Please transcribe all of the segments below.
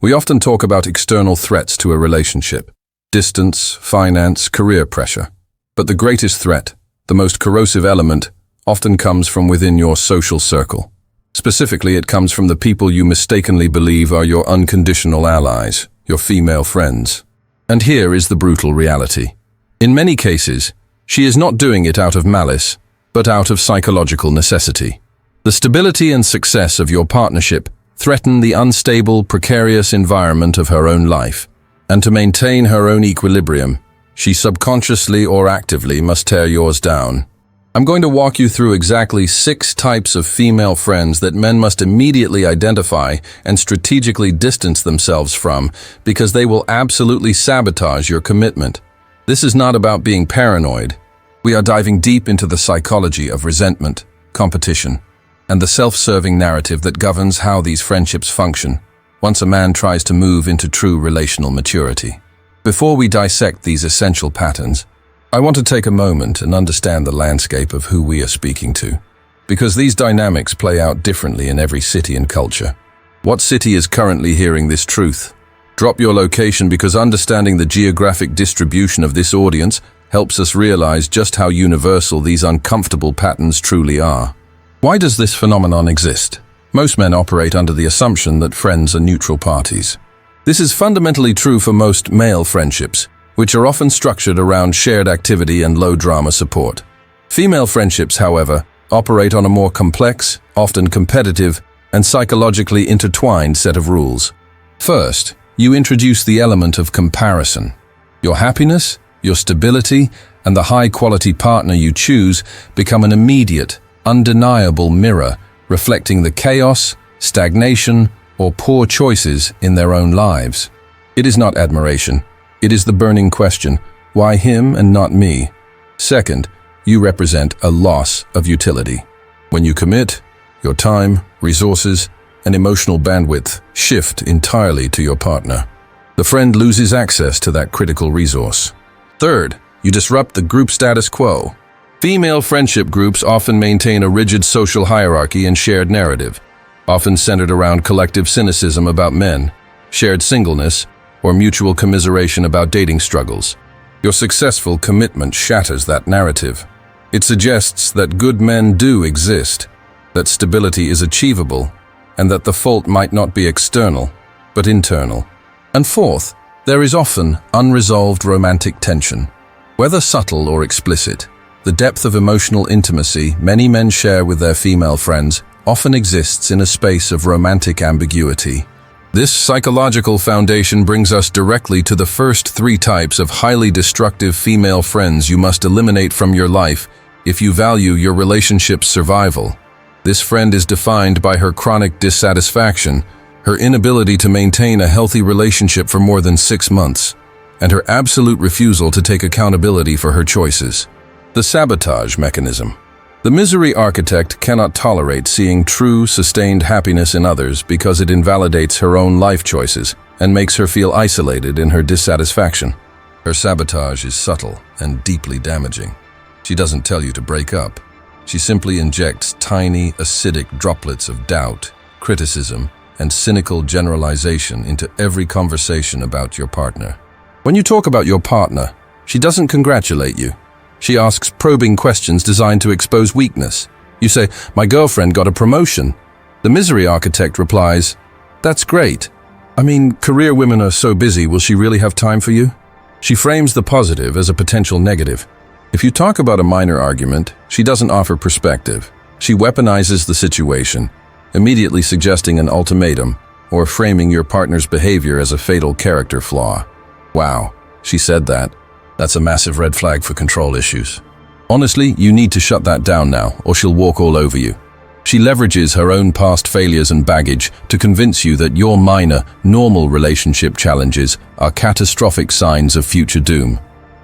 We often talk about external threats to a relationship: distance, finance, career pressure. But the greatest threat, the most corrosive element, often comes from within your social circle. Specifically, it comes from the people you mistakenly believe are your unconditional allies, your female friends. And here is the brutal reality. In many cases, she is not doing it out of malice, but out of psychological necessity. The stability and success of your partnership threaten the unstable, precarious environment of her own life, and to maintain her own equilibrium, she subconsciously or actively must tear yours down. I'm going to walk you through exactly 6 types of female friends that men must immediately identify and strategically distance themselves from, because they will absolutely sabotage your commitment. This is not about being paranoid. We are diving deep into the psychology of resentment, competition, and the self-serving narrative that governs how these friendships function once a man tries to move into true relational maturity. Before we dissect these essential patterns, I want to take a moment and understand the landscape of who we are speaking to, because these dynamics play out differently in every city and culture. What city is currently hearing this truth? Drop your location, because understanding the geographic distribution of this audience helps us realize just how universal these uncomfortable patterns truly are. Why does this phenomenon exist? Most men operate under the assumption that friends are neutral parties. This is fundamentally true for most male friendships, which are often structured around shared activity and low-drama support. Female friendships, however, operate on a more complex, often competitive, and psychologically intertwined set of rules. First, you introduce the element of comparison. Your happiness, your stability, and the high-quality partner you choose become an immediate, undeniable mirror reflecting the chaos, stagnation, or poor choices in their own lives. It is not admiration. It is the burning question: why him and not me? Second, you represent a loss of utility. When you commit, your time, resources, and emotional bandwidth shift entirely to your partner. The friend loses access to that critical resource. Third, you disrupt the group status quo. Female friendship groups often maintain a rigid social hierarchy and shared narrative, often centered around collective cynicism about men, shared singleness, or mutual commiseration about dating struggles. Your successful commitment shatters that narrative. It suggests that good men do exist, that stability is achievable, and that the fault might not be external, but internal. And fourth, there is often unresolved romantic tension. Whether subtle or explicit, the depth of emotional intimacy many men share with their female friends often exists in a space of romantic ambiguity. This psychological foundation brings us directly to the first 3 types of highly destructive female friends you must eliminate from your life if you value your relationship's survival. This friend is defined by her chronic dissatisfaction, her inability to maintain a healthy relationship for more than 6 months, and her absolute refusal to take accountability for her choices. The sabotage mechanism. The misery architect cannot tolerate seeing true, sustained happiness in others because it invalidates her own life choices and makes her feel isolated in her dissatisfaction. Her sabotage is subtle and deeply damaging. She doesn't tell you to break up. She simply injects tiny, acidic droplets of doubt, criticism, and cynical generalization into every conversation about your partner. When you talk about your partner, she doesn't congratulate you. She asks probing questions designed to expose weakness. You say, "My girlfriend got a promotion." The misery architect replies, "That's great. I mean, career women are so busy, will she really have time for you?" She frames the positive as a potential negative. If you talk about a minor argument, she doesn't offer perspective. She weaponizes the situation, immediately suggesting an ultimatum or framing your partner's behavior as a fatal character flaw. Wow, she said that. That's a massive red flag for control issues. Honestly, you need to shut that down now, or she'll walk all over you. She leverages her own past failures and baggage to convince you that your minor, normal relationship challenges are catastrophic signs of future doom.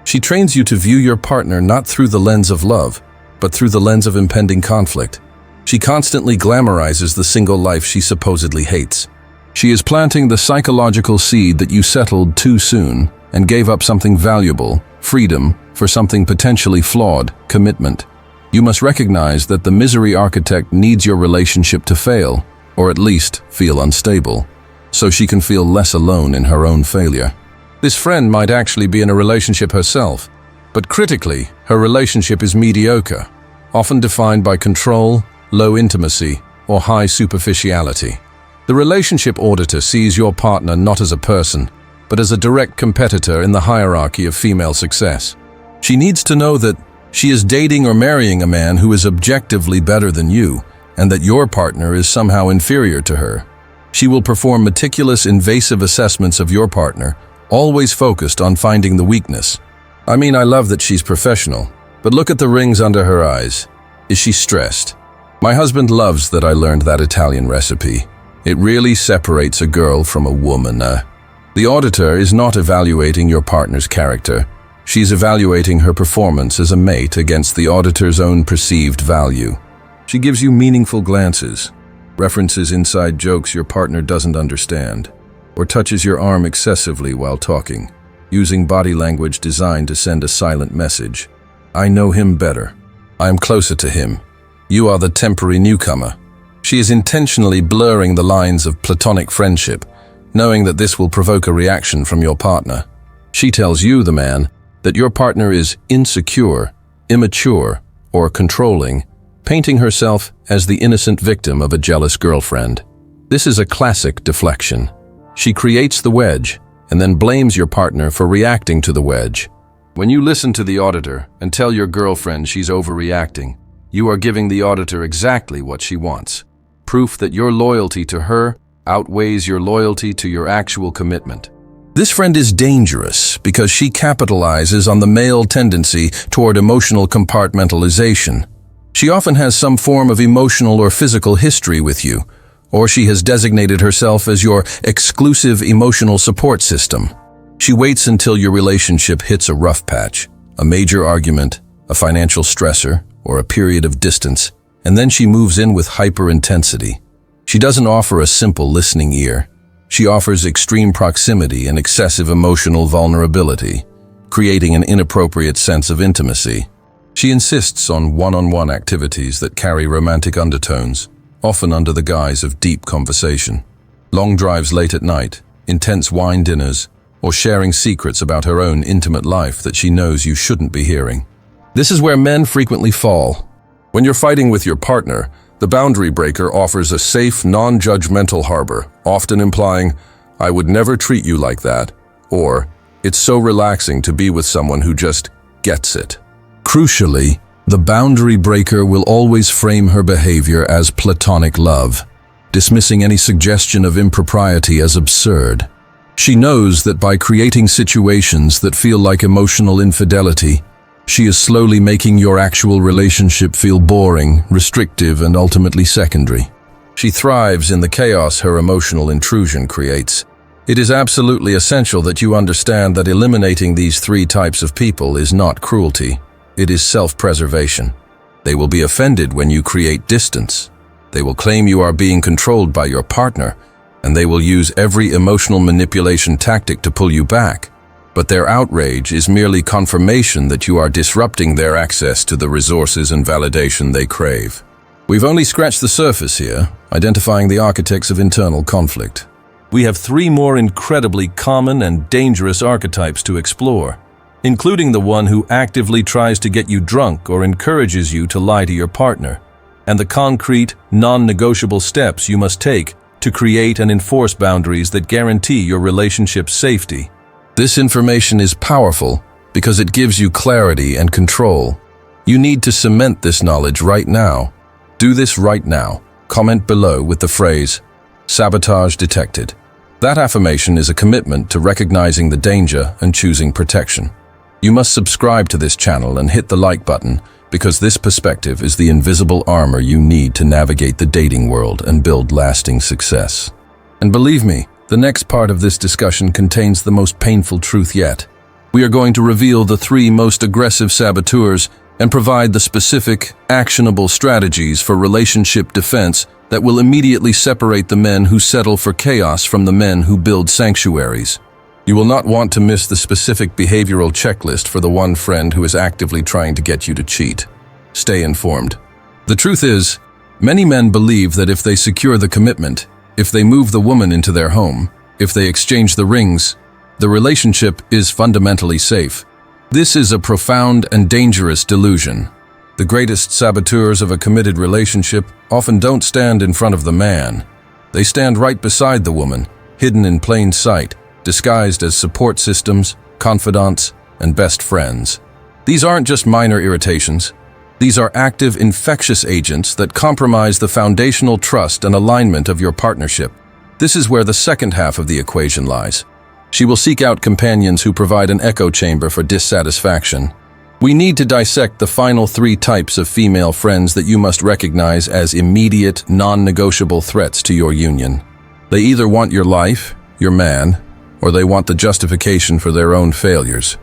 She trains you to view your partner not through the lens of love, but through the lens of impending conflict. She constantly glamorizes the single life she supposedly hates. She is planting the psychological seed that you settled too soon and gave up something valuable, freedom, for something potentially flawed, commitment. You must recognize that the misery architect needs your relationship to fail, or at least feel unstable. so she can feel less alone in her own failure. This friend might actually be in a relationship herself, but critically, her relationship is mediocre, often defined by control, low intimacy, or high superficiality. The relationship auditor sees your partner not as a person, but as a direct competitor in the hierarchy of female success. She needs to know that she is dating or marrying a man who is objectively better than you, and that your partner is somehow inferior to her. She will perform meticulous, invasive assessments of your partner, always focused on finding the weakness. I mean, I love that she's professional, but look at the rings under her eyes. Is she stressed? My husband loves that I learned that Italian recipe. It really separates a girl from a woman. The auditor is not evaluating your partner's character. She's evaluating her performance as a mate against the auditor's own perceived value. She gives you meaningful glances, references inside jokes your partner doesn't understand, or touches your arm excessively while talking, using body language designed to send a silent message. I know him better. I am closer to him. You are the temporary newcomer. She is intentionally blurring the lines of platonic friendship, knowing that this will provoke a reaction from your partner. She tells you, the man, that your partner is insecure, immature, or controlling, painting herself as the innocent victim of a jealous girlfriend. This is a classic deflection. She creates the wedge and then blames your partner for reacting to the wedge. When you listen to the auditor and tell your girlfriend she's overreacting, you are giving the auditor exactly what she wants. Proof that your loyalty to her outweighs your loyalty to your actual commitment. This friend is dangerous because she capitalizes on the male tendency toward emotional compartmentalization. She often has some form of emotional or physical history with you, or she has designated herself as your exclusive emotional support system. She waits until your relationship hits a rough patch, a major argument, a financial stressor, or a period of distance, and then she moves in with hyper-intensity. She doesn't offer a simple listening ear. She offers extreme proximity and excessive emotional vulnerability, creating an inappropriate sense of intimacy. She insists on one-on-one activities that carry romantic undertones, often under the guise of deep conversation. Long drives late at night, intense wine dinners, or sharing secrets about her own intimate life that she knows you shouldn't be hearing. This is where men frequently fall. When you're fighting with your partner, the boundary breaker offers a safe, non-judgmental harbor, often implying, "I would never treat you like that," or "It's so relaxing to be with someone who just gets it." Crucially, the boundary breaker will always frame her behavior as platonic love, dismissing any suggestion of impropriety as absurd. She knows that by creating situations that feel like emotional infidelity, she is slowly making your actual relationship feel boring, restrictive, and ultimately secondary. She thrives in the chaos her emotional intrusion creates. It is absolutely essential that you understand that eliminating these three types of people is not cruelty. It is self-preservation. They will be offended when you create distance. They will claim you are being controlled by your partner, and they will use every emotional manipulation tactic to pull you back. But their outrage is merely confirmation that you are disrupting their access to the resources and validation they crave. We've only scratched the surface here, identifying the architects of internal conflict. We have three more incredibly common and dangerous archetypes to explore, including the one who actively tries to get you drunk or encourages you to lie to your partner, and the concrete, non-negotiable steps you must take to create and enforce boundaries that guarantee your relationship's safety. This information is powerful because it gives you clarity and control. You need to cement this knowledge right now. Do this right now. Comment below with the phrase, "Sabotage detected." That affirmation is a commitment to recognizing the danger and choosing protection. You must subscribe to this channel and hit the like button because this perspective is the invisible armor you need to navigate the dating world and build lasting success. And believe me, the next part of this discussion contains the most painful truth yet. We are going to reveal the three most aggressive saboteurs and provide the specific, actionable strategies for relationship defense that will immediately separate the men who settle for chaos from the men who build sanctuaries. You will not want to miss the specific behavioral checklist for the one friend who is actively trying to get you to cheat. Stay informed. The truth is, many men believe that if they secure the commitment, If they move the woman into their home, if they exchange the rings, the relationship is fundamentally safe. This is a profound and dangerous delusion. The greatest saboteurs of a committed relationship often don't stand in front of the man. They stand right beside the woman, hidden in plain sight, disguised as support systems, confidants, and best friends. These aren't just minor irritations. These are active, infectious agents that compromise the foundational trust and alignment of your partnership. This is where the second half of the equation lies. She will seek out companions who provide an echo chamber for dissatisfaction. We need to dissect the final 3 types of female friends that you must recognize as immediate, non-negotiable threats to your union. They either want your life, your man, or they want the justification for their own failures.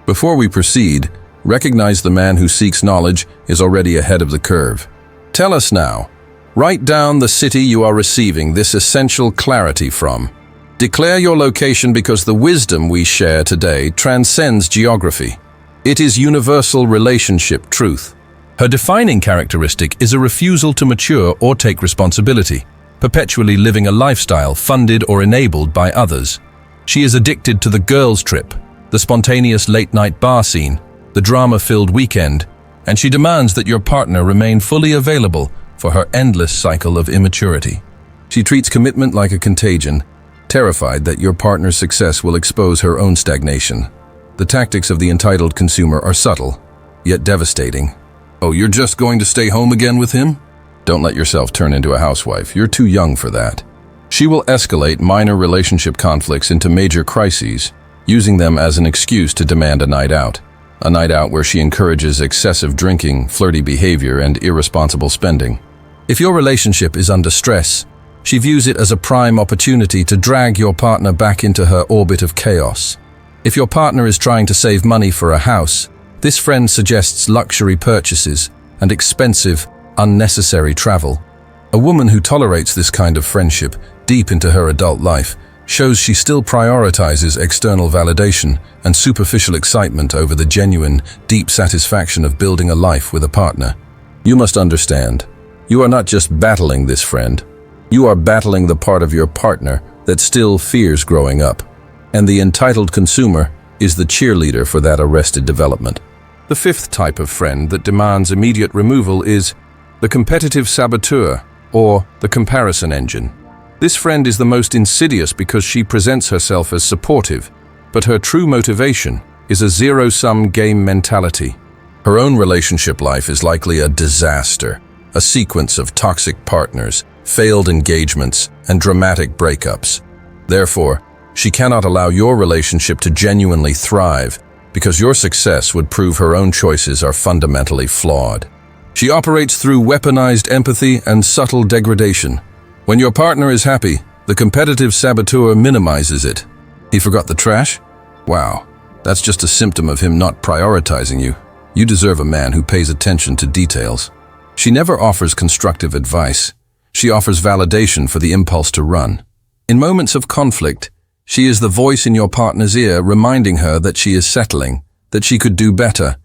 Before we proceed, recognize the man who seeks knowledge is already ahead of the curve. Tell us now. Write down the city you are receiving this essential clarity from. Declare your location because the wisdom we share today transcends geography. It is universal relationship truth. Her defining characteristic is a refusal to mature or take responsibility, perpetually living a lifestyle funded or enabled by others. She is addicted to the girls' trip, the spontaneous late-night bar scene, the drama-filled weekend, and she demands that your partner remain fully available for her endless cycle of immaturity. She treats commitment like a contagion, terrified that your partner's success will expose her own stagnation. The tactics of the entitled consumer are subtle, yet devastating. Oh, you're just going to stay home again with him? Don't let yourself turn into a housewife. You're too young for that. She will escalate minor relationship conflicts into major crises, using them as an excuse to demand a night out where she encourages excessive drinking, flirty behavior, and irresponsible spending. If your relationship is under stress, she views it as a prime opportunity to drag your partner back into her orbit of chaos. If your partner is trying to save money for a house, this friend suggests luxury purchases and expensive, unnecessary travel. A woman who tolerates this kind of friendship deep into her adult life shows she still prioritizes external validation and superficial excitement over the genuine, deep satisfaction of building a life with a partner. You must understand, you are not just battling this friend, you are battling the part of your partner that still fears growing up. And the entitled consumer is the cheerleader for that arrested development. The 5th type of friend that demands immediate removal is the competitive saboteur, or the comparison engine. This friend is the most insidious because she presents herself as supportive, but her true motivation is a zero-sum game mentality. Her own relationship life is likely a disaster, a sequence of toxic partners, failed engagements, and dramatic breakups. Therefore, she cannot allow your relationship to genuinely thrive because your success would prove her own choices are fundamentally flawed. She operates through weaponized empathy and subtle degradation. When your partner is happy, the competitive saboteur minimizes it. He forgot the trash? Wow, that's just a symptom of him not prioritizing you. You deserve a man who pays attention to details. She never offers constructive advice. She offers validation for the impulse to run. In moments of conflict, she is the voice in your partner's ear reminding her that she is settling, that she could do better,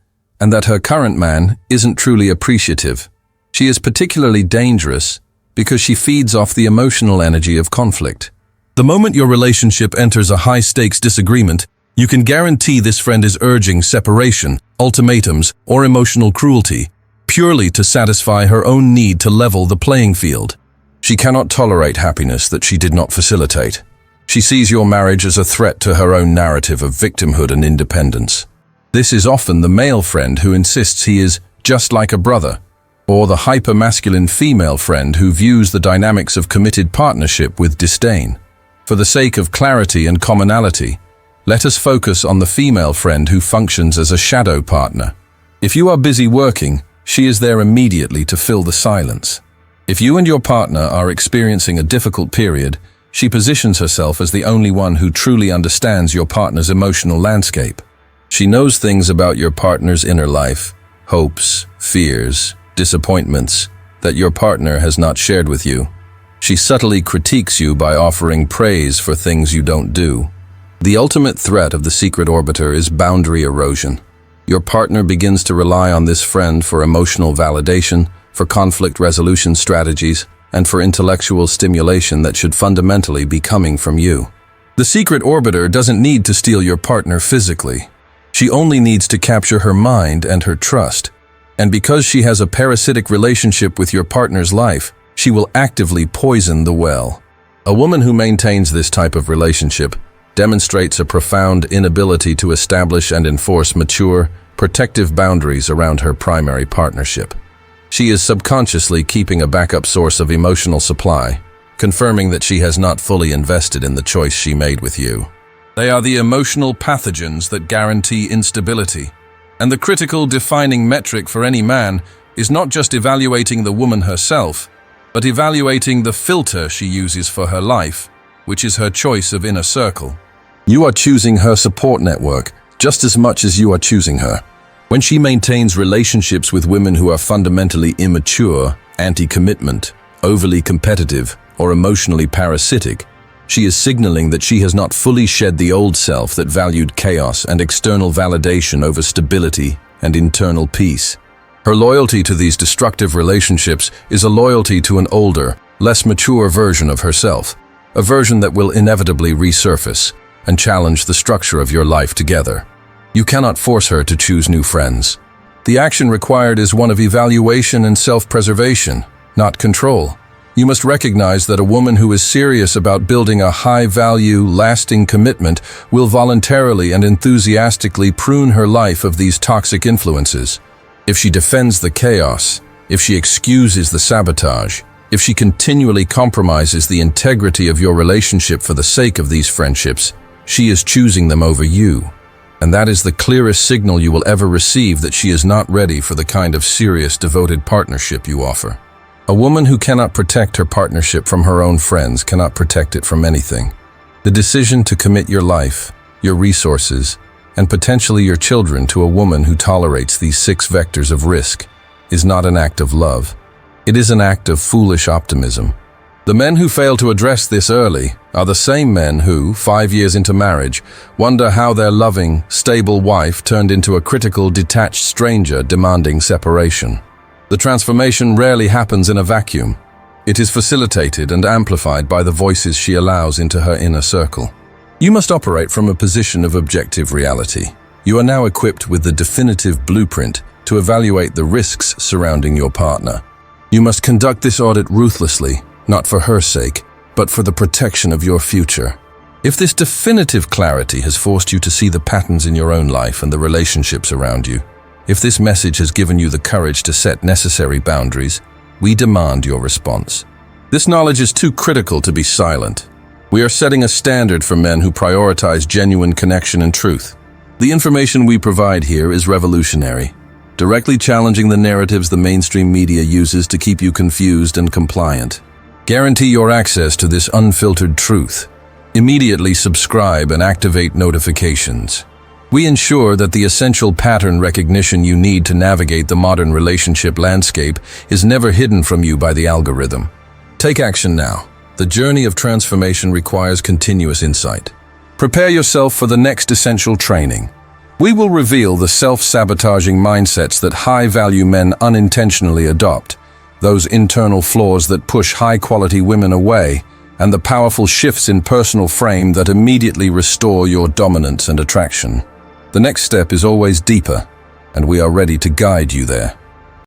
and that her current man isn't truly appreciative. She is particularly dangerous because she feeds off the emotional energy of conflict. The moment your relationship enters a high-stakes disagreement, you can guarantee this friend is urging separation, ultimatums, or emotional cruelty, purely to satisfy her own need to level the playing field. She cannot tolerate happiness that she did not facilitate. She sees your marriage as a threat to her own narrative of victimhood and independence. This is often the male friend who insists he is just like a brother, or the hyper-masculine female friend who views the dynamics of committed partnership with disdain. For the sake of clarity and commonality, let us focus on the female friend who functions as a shadow partner. If you are busy working, she is there immediately to fill the silence. If you and your partner are experiencing a difficult period, she positions herself as the only one who truly understands your partner's emotional landscape. She knows things about your partner's inner life, hopes, fears, disappointments, that your partner has not shared with you. She subtly critiques you by offering praise for things you don't do. The ultimate threat of the secret orbiter is boundary erosion. Your partner begins to rely on this friend for emotional validation, for conflict resolution strategies, and for intellectual stimulation that should fundamentally be coming from you. The secret orbiter doesn't need to steal your partner physically. She only needs to capture her mind and her trust. And because she has a parasitic relationship with your partner's life, she will actively poison the well. A woman who maintains this type of relationship demonstrates a profound inability to establish and enforce mature, protective boundaries around her primary partnership. She is subconsciously keeping a backup source of emotional supply, confirming that she has not fully invested in the choice she made with you. They are the emotional pathogens that guarantee instability. And the critical defining metric for any man is not just evaluating the woman herself, but evaluating the filter she uses for her life, which is her choice of inner circle. You are choosing her support network just as much as you are choosing her. When she maintains relationships with women who are fundamentally immature, anti-commitment, overly competitive, or emotionally parasitic, she is signaling that she has not fully shed the old self that valued chaos and external validation over stability and internal peace. Her loyalty to these destructive relationships is a loyalty to an older, less mature version of herself, a version that will inevitably resurface and challenge the structure of your life together. You cannot force her to choose new friends. The action required is one of evaluation and self-preservation, not control. You must recognize that a woman who is serious about building a high-value, lasting commitment will voluntarily and enthusiastically prune her life of these toxic influences. If she defends the chaos, if she excuses the sabotage, if she continually compromises the integrity of your relationship for the sake of these friendships, she is choosing them over you. And that is the clearest signal you will ever receive that she is not ready for the kind of serious, devoted partnership you offer. A woman who cannot protect her partnership from her own friends cannot protect it from anything. The decision to commit your life, your resources, and potentially your children to a woman who tolerates these 6 vectors of risk is not an act of love. It is an act of foolish optimism. The men who fail to address this early are the same men who, 5 years into marriage, wonder how their loving, stable wife turned into a critical, detached stranger demanding separation. The transformation rarely happens in a vacuum. It is facilitated and amplified by the voices she allows into her inner circle. You must operate from a position of objective reality. You are now equipped with the definitive blueprint to evaluate the risks surrounding your partner. You must conduct this audit ruthlessly, not for her sake, but for the protection of your future. If this definitive clarity has forced you to see the patterns in your own life and the relationships around you, if this message has given you the courage to set necessary boundaries, we demand your response. This knowledge is too critical to be silent. We are setting a standard for men who prioritize genuine connection and truth. The information we provide here is revolutionary, directly challenging the narratives the mainstream media uses to keep you confused and compliant. Guarantee your access to this unfiltered truth. Immediately subscribe and activate notifications. We ensure that the essential pattern recognition you need to navigate the modern relationship landscape is never hidden from you by the algorithm. Take action now. The journey of transformation requires continuous insight. Prepare yourself for the next essential training. We will reveal the self-sabotaging mindsets that high-value men unintentionally adopt, those internal flaws that push high-quality women away, and the powerful shifts in personal frame that immediately restore your dominance and attraction. The next step is always deeper, and we are ready to guide you there.